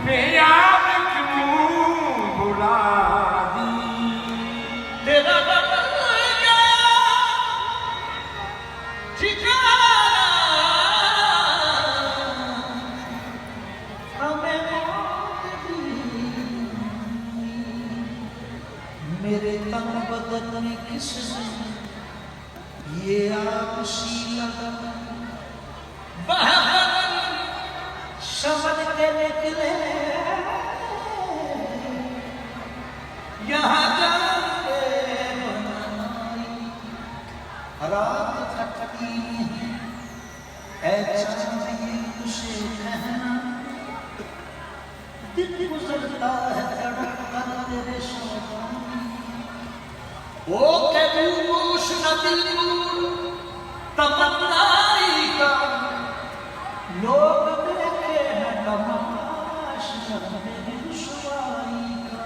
याद क्यों भुला दी। तेरा बदल गया ठिकाना, हमें मौत दी। मेरे तन बदन में किसने ये आशी लगा, समझ के निकले यहाँ जाके बनाई। रात थकती है चांदी तुझे कहना, दिन गुजरता है तड़पता तेरे शौक़। ओ कभी गोश न दिल तमन्नाई का, लोग देखे न तमाशा मेरी रुसवाई का।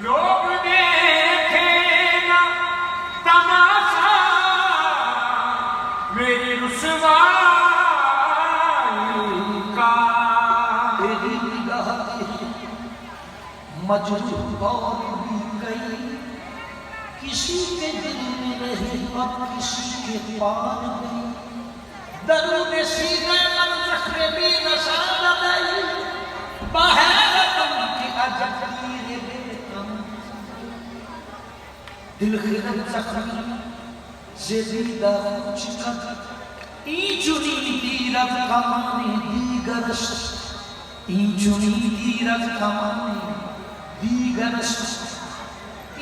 लोग देखे न तमाशा मेरी रुसवाई का। तेरी निगाह मजबूर और भी गई, किसी के दिल में रही और किसी के पार गई। दरूद सीने मन जख्म भी नशान दई, बाहर तुम की अजकीर बेकम। दिल खिदम जख्मी ज़ेदीदा चिकन, इंचुनी तीरथ कमाने दीगरस, इंचुनी तीरथ कमाने दीगरस,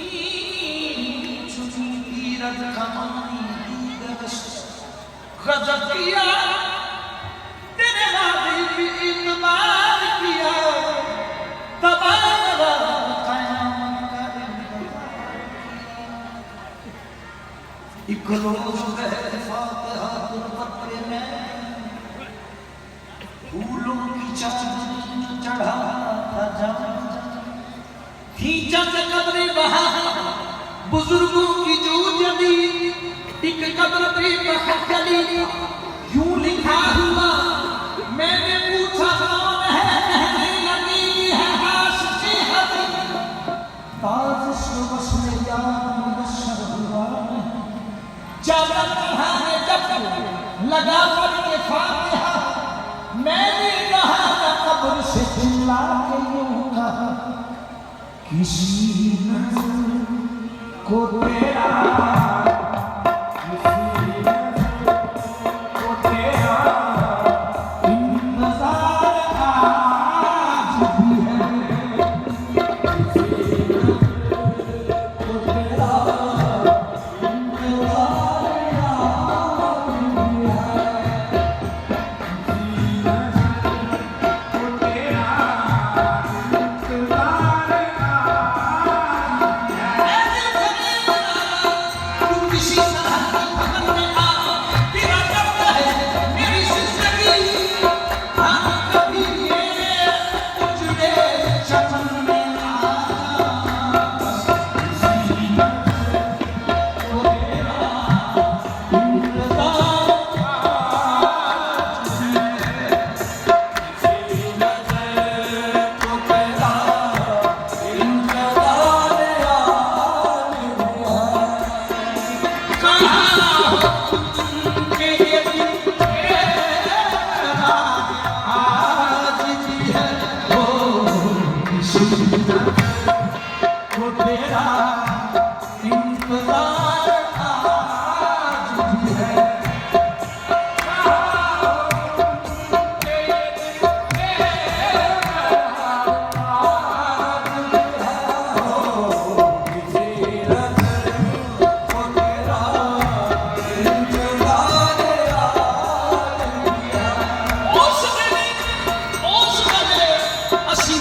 इंचुनी तीरथ कमाने दीगरस। गजब किया तेरे वादे भी इतबार किया, तबारा क़यामत का इंतज़ार किया। एक रोज़ गए फातिहा गुरबत पे मैं, फूलों की चादर चढ़ा था जान, खींचा से कब्रे बहा बुजुर्गों की जो जदी, एक कब्र पे बखली यूं लिखा हुआ। मैंने पूछा कौन है, कहने लगी है आशिक़े हदी। ताज सुबह में याद मुनश्शर हुआ, जाना कहा है जब लगा पड़ के फातिहा। मैंने कहा ना कब्र से चिल्ला के यूं कहा, किसी नज़र को तेरा Así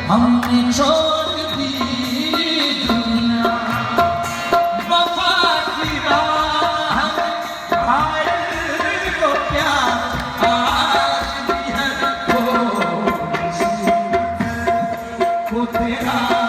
हमने छोड़ दी दुनिया वफा की राह में आए वो प्यार आज भी है वो तेरा